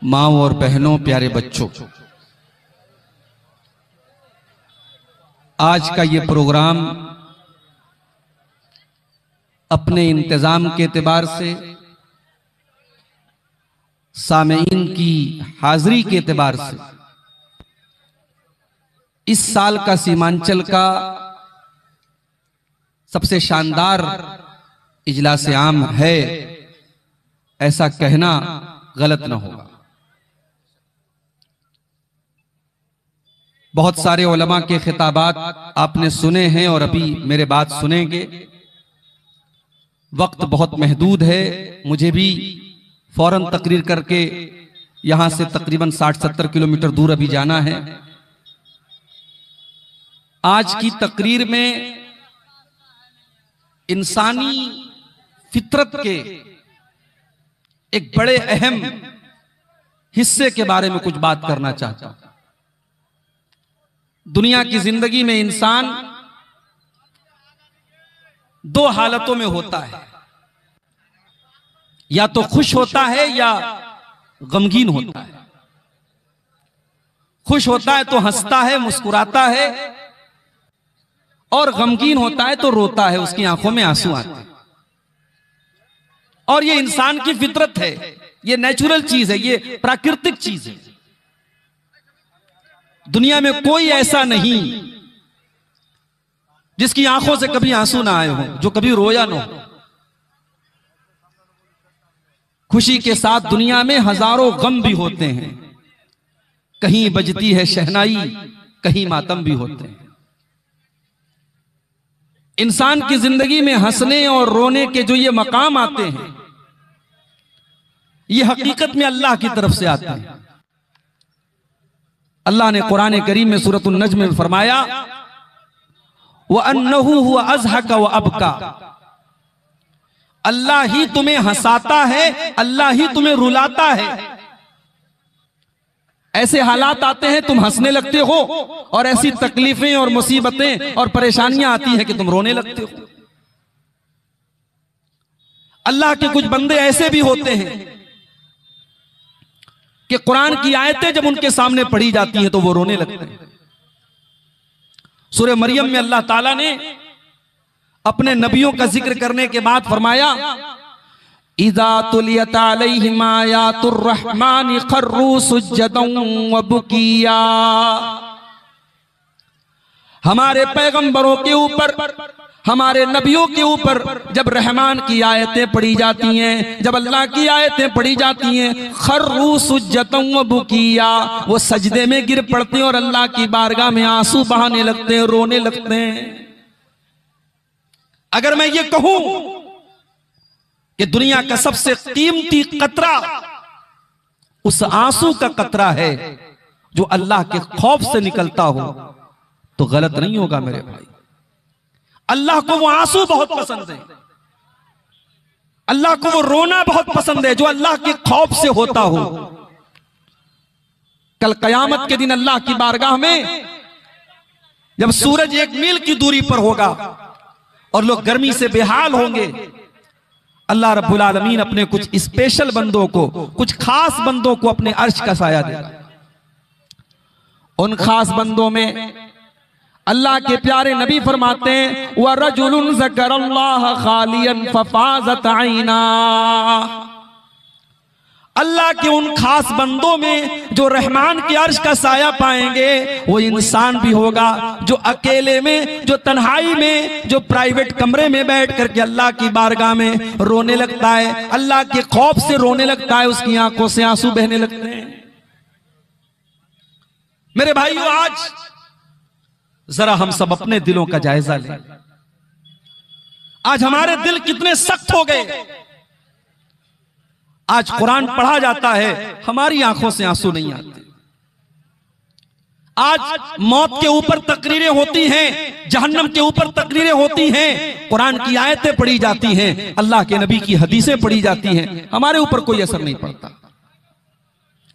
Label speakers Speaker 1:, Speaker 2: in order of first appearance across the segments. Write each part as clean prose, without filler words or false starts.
Speaker 1: माँओं और बहनों, प्यारे बच्चों, आज का ये प्रोग्राम अपने इंतजाम के एतबार से, सामेईन की हाजिरी के एतबार से इस साल का सीमांचल का सबसे शानदार इजलास आम है, ऐसा कहना गलत न होगा। बहुत सारे उलमा के खिताबात आपने सुने हैं और अभी मेरे बात सुनेंगे। वक्त बहुत महदूद है, मुझे भी फौरन तकरीर करके यहां से तकरीबन 60-70 किलोमीटर दूर अभी जाना है। आज की तकरीर में इंसानी फितरत के एक बड़े अहम हिस्से के बारे में कुछ बात करना चाहता हूं। दुनिया की जिंदगी में इंसान दो हालतों में होता है, या तो खुश होता है या गमगीन होता है। खुश होता है तो हंसता है, मुस्कुराता है, और गमगीन होता है तो रोता है, उसकी आंखों में आंसू आते हैं। और ये इंसान की फितरत है, ये नेचुरल चीज है, ये प्राकृतिक चीज है। दुनिया में कोई ऐसा नहीं जिसकी आंखों से कभी आंसू ना आए हो, जो कभी रोया ना हो। खुशी के साथ दुनिया में हजारों गम भी होते हैं, कहीं बजती है शहनाई, कहीं मातम भी होते हैं। इंसान की जिंदगी में हंसने और रोने के जो ये मकाम आते हैं, ये हकीकत में अल्लाह की तरफ से आते हैं। अल्लाह ने कुरान करीम में सूरतुन नज्म में फरमाया, व अन्नहु हुवा अज़हका व अबका। अल्लाह ही तुम्हें हंसाता है, अल्लाह ही तुम्हें रुलाता है। ऐसे हालात आते हैं तुम हंसने लगते हो, और ऐसी तकलीफें और मुसीबतें और परेशानियां आती हैं कि तुम रोने लगते हो। अल्लाह के कुछ बंदे ऐसे भी होते हैं कि कुरान की आयतें जब उनके सामने पढ़ी जाती हैं तो वो रोने लगते हैं। सूरह मरियम में अल्लाह ताला ने अपने नबियों का जिक्र करने के बाद फरमाया, इज़ा तुलियत अलैहिम आयातुर रहमानि खर्रू सुज्जदन व बुकिया। हमारे पैगंबरों के ऊपर, हमारे नबियों के ऊपर जब रहमान की आयतें पढ़ी जाती हैं, जब अल्लाह की आयतें पढ़ी जाती हैं, खर्रू सुज्जदन व बुकिया, वो सजदे में गिर पड़ते हैं और अल्लाह की बारगाह में आंसू बहाने लगते हैं, रोने लगते हैं। अगर मैं ये कहूं कि दुनिया का सबसे कीमती कतरा उस आंसू का कतरा है जो अल्लाह के खौफ से निकलता हो, तो गलत नहीं होगा मेरे भाई। अल्लाह को वो आंसू बहुत पसंद है, अल्लाह को वो रोना बहुत पसंद है जो अल्लाह के खौफ से होता हो। कल कयामत के दिन अल्लाह की बारगाह में जब सूरज 1 मील की दूरी पर होगा और लोग गर्मी से बेहाल होंगे, अल्लाह रब्बुल आलमीन अपने कुछ स्पेशल बंदों को, कुछ खास बंदों को अपने अर्श का साया देगा। उन खास बंदों में अल्लाह के प्यारे नबी फरमाते हैं, व रजुलुन ज़करल्लाह खालियन फफाज़त ऐना। अल्लाह के उन खास बंदों में जो रहमान के अर्श का साया पाएंगे, वो इंसान भी होगा जो अकेले में, जो तन्हाई में, जो प्राइवेट कमरे में बैठ करके अल्लाह की बारगाह में रोने लगता है, अल्लाह के खौफ से रोने लगता है, उसकी आंखों से आंसू बहने लगते हैं। मेरे भाइयों, आज जरा हम सब अपने दिलों का जायजा लें। आज हमारे दिल कितने सख्त हो गए। आज कुरान पढ़ा जाता है, हमारी आंखों से आंसू नहीं आते। आज मौत के ऊपर तकरीरें होती हैं, जहन्नम के ऊपर तकरीरें होती हैं, कुरान की आयतें पढ़ी जाती हैं, अल्लाह के नबी की हदीसें पढ़ी जाती हैं, हमारे ऊपर कोई असर नहीं पड़ता।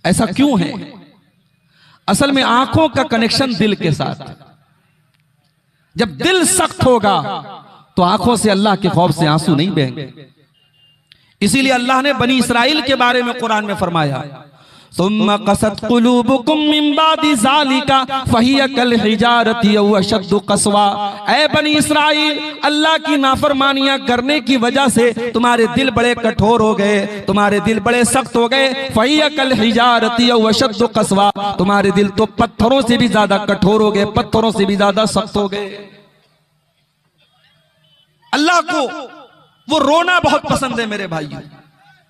Speaker 1: ऐसा क्यों है? असल में आंखों का कनेक्शन दिल के साथ। जब दिल सख्त होगा तो आंखों से अल्लाह के खौफ से आंसू नहीं बहेंगे। इसीलिए अल्लाह ने बनी इसराइल के बारे में कुरान में फरमाया, सुम्मा क़सत क़ुलूबुकुम मिन बादि ज़ालिका फ़हिय कल हिजारति औ अशद्दु क़स्वा। ऐ बनी इस्राइल, अल्लाह की नाफरमानियां करने की वजह से तुम्हारे दिल बड़े कठोर हो गए, तुम्हारे दिल बड़े सख्त हो गए। फ़हिय कल हिजारति औ अशद्दु क़स्वा, तुम्हारे दिल तो पत्थरों से भी ज्यादा कठोर हो गए, पत्थरों से भी ज्यादा सख्त हो गए। अल्लाह को वो रोना बहुत पसंद है मेरे भाइयों,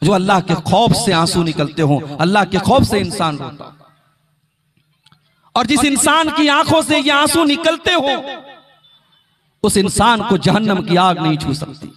Speaker 1: जो अल्लाह के खौफ से आंसू निकलते हो। अल्लाह के खौफ से इंसान रोता, और जिस इंसान की आंखों से ये आंसू निकलते हो उस इंसान को जहन्नम की आग नहीं छू सकती।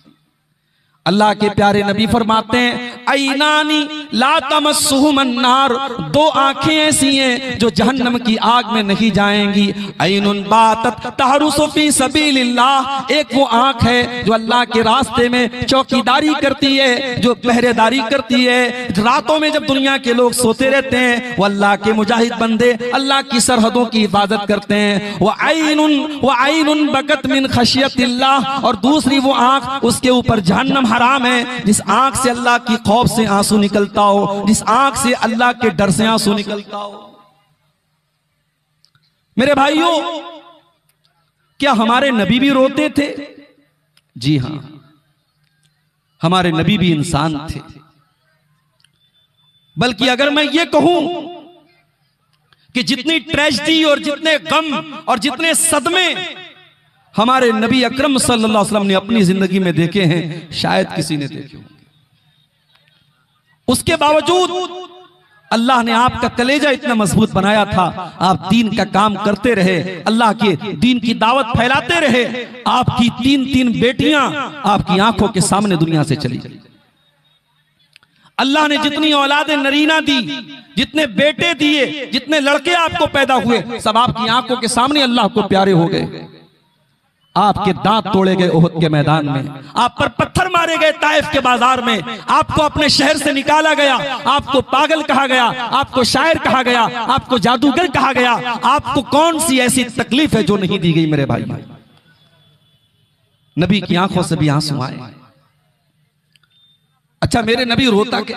Speaker 1: अल्लाह के प्यारे नबी फरमाते हैं, ऐनानी ला तमस्सुहुम अन्नार, दो आंखें ऐसी हैं जो जहन्नम की आग में नहीं जाएंगी। ऐनुन बातत तहरुसु फी सबीलिल्लाह, एक वो आंख है जो अल्लाह के रास्ते में चौकीदारी करती है, जो पहरेदारी करती है। रातों में जब दुनिया के लोग सोते रहते हैं, वो अल्लाह के मुजाहिद बंदे अल्लाह की सरहदों की हिफाजत करते हैं। वो ऐनुन बकत मिन खशियतिल्लाह, और दूसरी वो आंख, उसके ऊपर जहन्नम हराम है, जिस आंख से अल्लाह की खौफ से आंसू निकलता हो, जिस आंख से अल्लाह के डर से आंसू निकलता हो। मेरे भाइयों, क्या हमारे नबी भी रोते थे? जी हां, हमारे नबी भी इंसान थे। बल्कि अगर मैं ये कहूं कि जितनी ट्रेजेडी और जितने गम और जितने सदमे हमारे नबी अकरम सल्लल्लाहु अलैहि वसल्लम ने अपनी जिंदगी में देखे हैं, शायद किसी ने देखे होंगे, उसके बावजूद अल्लाह ने आपका कलेजा इतना मजबूत बनाया था। आप दीन का काम करते रहे, अल्लाह के दीन की दावत फैलाते रहे। आपकी 3-3 बेटियां आपकी आंखों के सामने दुनिया से चली गई। अल्लाह ने जितनी औलादे नरीना दी, जितने बेटे दिए, जितने लड़के आपको पैदा हुए, सब आपकी आंखों के सामने अल्लाह को प्यारे हो गए। आपके दांत तोड़े गए ओहद के मैदान में, आप पर पत्थर मारे गए ताइफ के बाजार में, आपको अपने शहर से निकाला गया, आपको पागल कहा गया, आपको शायर कहा गया, आपको जादूगर कहा गया। आपको कौन सी ऐसी तकलीफ है जो नहीं दी गई मेरे भाई? नबी की आंखों से भी आंसू आए। अच्छा, मेरे नबी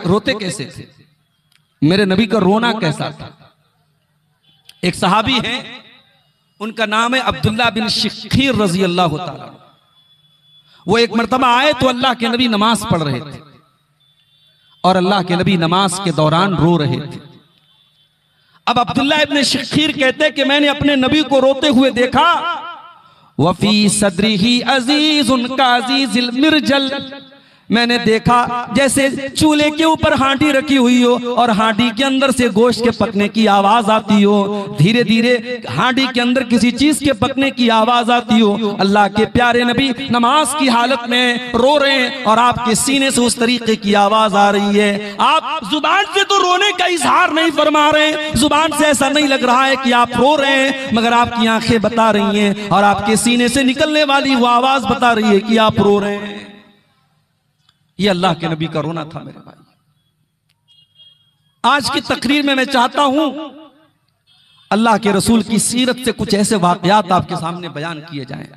Speaker 1: रोते कैसे थे? मेरे नबी का रोना कैसा था? एक सहाबी हैं, उनका नाम है अब्दुल्ला बिन शिखीर रजी अल्लाह ताला। वो एक मर्तबा आए तो अल्लाह के नबी नमाज पढ़ रहे थे, और अल्लाह के नबी नमाज के दौरान रो रहे थे। अब अब्दुल्ला इब्न शिखीर कहते कि मैंने अपने नबी को रोते हुए देखा। वफी सदरिही अजीजुन का अजीजिल मिर्जल, मैंने देखा जैसे चूल्हे के ऊपर हांडी रखी हुई हो और हांडी के अंदर से गोश्त के पकने की आवाज आती हो। धीरे धीरे हांडी के अंदर किसी चीज के पकने की आवाज आती हो। अल्लाह के प्यारे नबी नमाज की हालत में रो रहे हैं और आपके सीने से उस तरीके की आवाज आ रही है। आप जुबान से तो रोने का इजहार नहीं फरमा रहे, जुबान से ऐसा नहीं लग रहा है कि आप रो रहे हैं, मगर आपकी आंखें बता रही हैं और आपके सीने से निकलने वाली वो आवाज बता रही है कि आप रो रहे हैं। ये अल्लाह के नबी का रोना था मेरे भाई। आज की तकरीर में मैं चाहता हूं अल्लाह के रसूल की सीरत से कुछ ऐसे वाकयात आपके सामने बयान किए जाएं,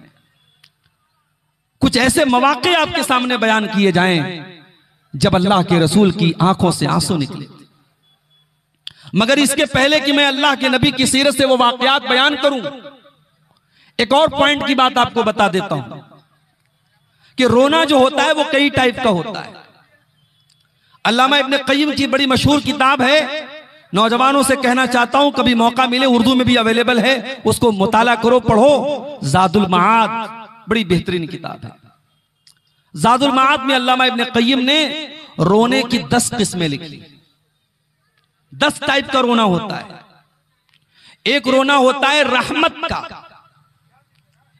Speaker 1: कुछ ऐसे मौके आपके सामने बयान किए जाएं जब अल्लाह के रसूल की आंखों से आंसू निकले। मगर इसके पहले कि मैं अल्लाह के नबी की सीरत से वो वाकयात बयान करूं, एक और पॉइंट की बात आपको बता देता हूं कि रोना जो होता है वो कई टाइप का होता है। अल्लामा इब्न क़य्यिम की बड़ी मशहूर किताब है, नौजवानों से कहना चाहता हूं कभी मौका मिले, उर्दू में भी अवेलेबल है, उसको मुताला करो, पढ़ो। ज़ादुल मआद बड़ी बेहतरीन किताब है। ज़ादुल मआद में अल्लामा इब्न क़य्यिम ने रोने की 10 किस्में लिखी। 10 टाइप का रोना होता है। एक रोना होता है रहमत का,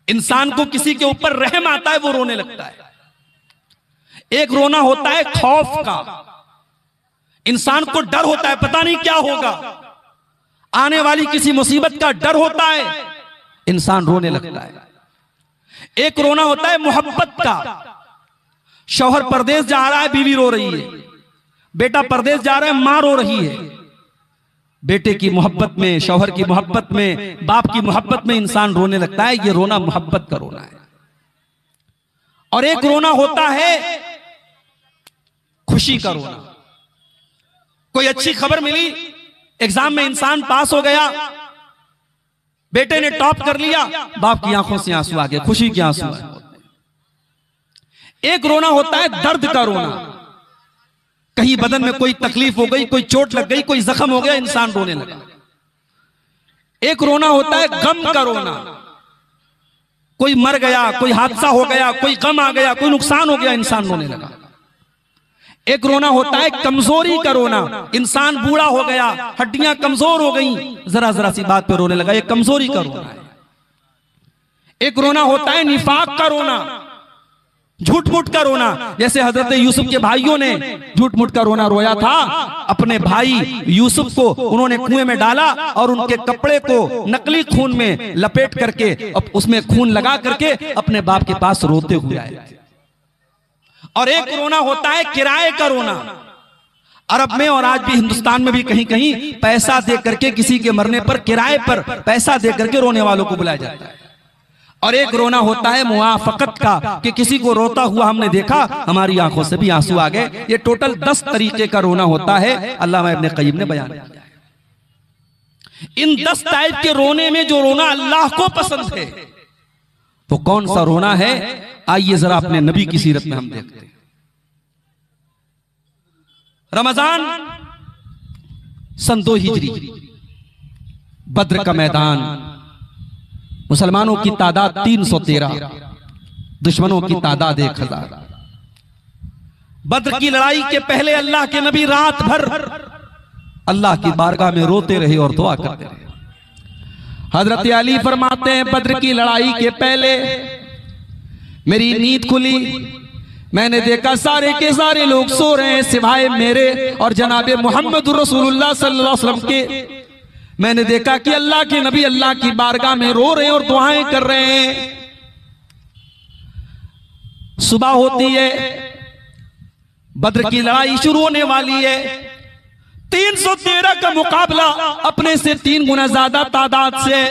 Speaker 1: इंसान को किसी के ऊपर रहम आता है वो रोने लगता है। एक रोना होता है खौफ का, इंसान को डर होता है, पता नहीं क्या होगा, आने वाली किसी मुसीबत का डर होता है, इंसान रोने लगता है। एक रोना होता है मोहब्बत का, शौहर परदेश जा रहा है, बीवी रो रही है, बेटा परदेश जा रहा है, मां रो रही है। बेटे की मोहब्बत में, शौहर की मोहब्बत में, बाप की मोहब्बत में इंसान रोने लगता है। ये रोना मोहब्बत का रोना है। और एक रोना होता है खुशी का रोना। कोई अच्छी खबर मिली, एग्जाम में इंसान पास हो गया, बेटे ने टॉप कर लिया, बाप की आंखों से आंसू आ गए, खुशी के आंसू। एक रोना होता है दर्द का रोना, कहीं बदन में कोई तकलीफ हो गई, कोई चोट लग गई, कोई जख्म हो गया, इंसान रोने लगा। एक रोना होता है गम का रोना, कोई मर गया, कोई हादसा हो गया, कोई गम आ गया, कोई नुकसान हो गया, इंसान रोने लगा। एक रोना होता है कमजोरी का रोना, इंसान बूढ़ा हो गया, हड्डियां कमजोर हो गई, जरा जरा सी बात पे रोने लगा, ये कमजोरी का रोना है। एक रोना होता है निफाक का रोना, झूठ मूठ का रोना, जैसे हजरत यूसुफ के भाइयों ने झूठ मूठ का रोना रोया था। अपने भाई यूसुफ को उन्होंने कुएं में डाला और उनके कपड़े को नकली खून में लपेट करके, उसमें खून लगा करके अपने बाप के पास रोते हुए आए। और एक रोना होता है किराए का रोना, अरब में और आज भी हिंदुस्तान में भी कहीं कहीं पैसा दे करके किसी के मरने पर किराए पर पैसा दे करके रोने वालों को बुलाया जाता है। और एक रोना होता है मुआफकत का, कि किसी को रोता हुआ हमने देखा, हमारी आंखों से भी आंसू आ गए। ये टोटल 10 तरीके का रोना होता है, अल्लामा इब्ने क़य्यिम ने बयान किया। इन 10 टाइप के रोने में जो रोना अल्लाह को पसंद है तो कौन सा रोना है, आइए जरा अपने नबी की सीरत में हम देखते हैं। रमजान सन 2 हिजरी, बद्र का मैदान, मुसलमानों की तादाद 313, दुश्मनों की तादाद 1000। बद्र की लड़ाई के पहले अल्लाह के नबी रात भर अल्लाह की बारगाह में रोते रहे और दुआ करते रहे। हजरत अली फरमाते हैं, बद्र की लड़ाई के पहले मेरी नींद खुली, मैंने देखा सारे के सारे लोग सो रहे हैं सिवाय मेरे और जनाबे मोहम्मद रसूलुल्लाह सल्लल्लाहु अलैहि वसल्लम के। मैंने देखा कि अल्लाह के नबी अल्लाह की बारगाह में रो रहे हैं और दुआएं कर रहे हैं। सुबह होती है, बद्र की लड़ाई शुरू होने वाली है। 313 का मुकाबला अपने से 3 गुना ज्यादा तादाद से।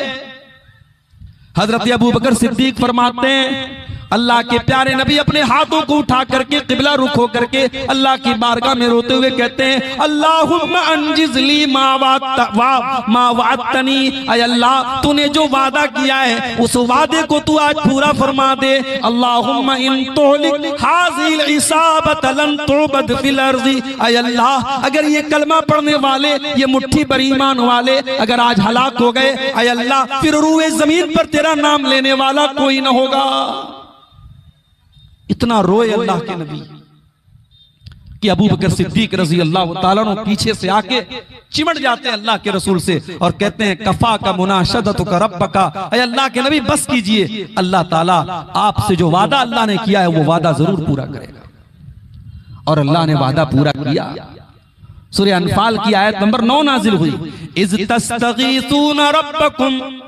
Speaker 1: हजरत अबू बकर सिद्दीक फरमाते हैं, अल्लाह के प्यारे नबी अपने हाथों को उठा करके किबला रुख हो करके अल्लाह की बारगाह में रोते हुए कहते हैं, अल्लाहुम्मा अंजिज़ली मा वअदतनी, ऐ अल्लाह तूने जो वादा किया है उस वादे को तू आज पूरा फरमा दे। अल्लाहुम्मा इन तुहलिक हाज़िल इसाबत लन तुबद फिल अर्ज़ि, ऐ अल्लाह अगर ये कलमा पढ़ने वाले, ये मुट्ठी पर ईमान वाले अगर आज हलाक हो गए, ऐ अल्लाह फिर रूए जमीन पर तेरा नाम लेने वाला कोई ना होगा। इतना रोए अल्लाह के नबी कि अबू बकर सिद्दीक रजी अल्लाह तआला अन्हु पीछे से आके चिमट जाते हैं अल्लाह के रसूल से और कहते हैं, कफा का मुनाशदतु का रब्बका, ऐ अल्लाह के नबी बस कीजिए, अल्लाह ताला आपसे जो वादा अल्लाह ने किया है वो वादा जरूर पूरा करेगा। और अल्लाह ने वादा पूरा किया। सूरह अनफाल की आयत नंबर 9 नाजिल हुई, इज़ तस्तगीसूना रब्बकुम,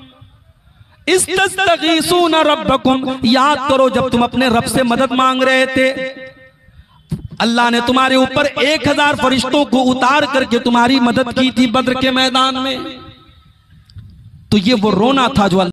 Speaker 1: इस्तगीसूना रब्बकुम, याद करो जब तुम अपने रब से मदद मांग रहे थे, अल्लाह ने तुम्हारे ऊपर 1000 फरिश्तों को उतार करके तुम्हारी मदद की थी बद्र के मैदान में। तो ये वो रोना था जो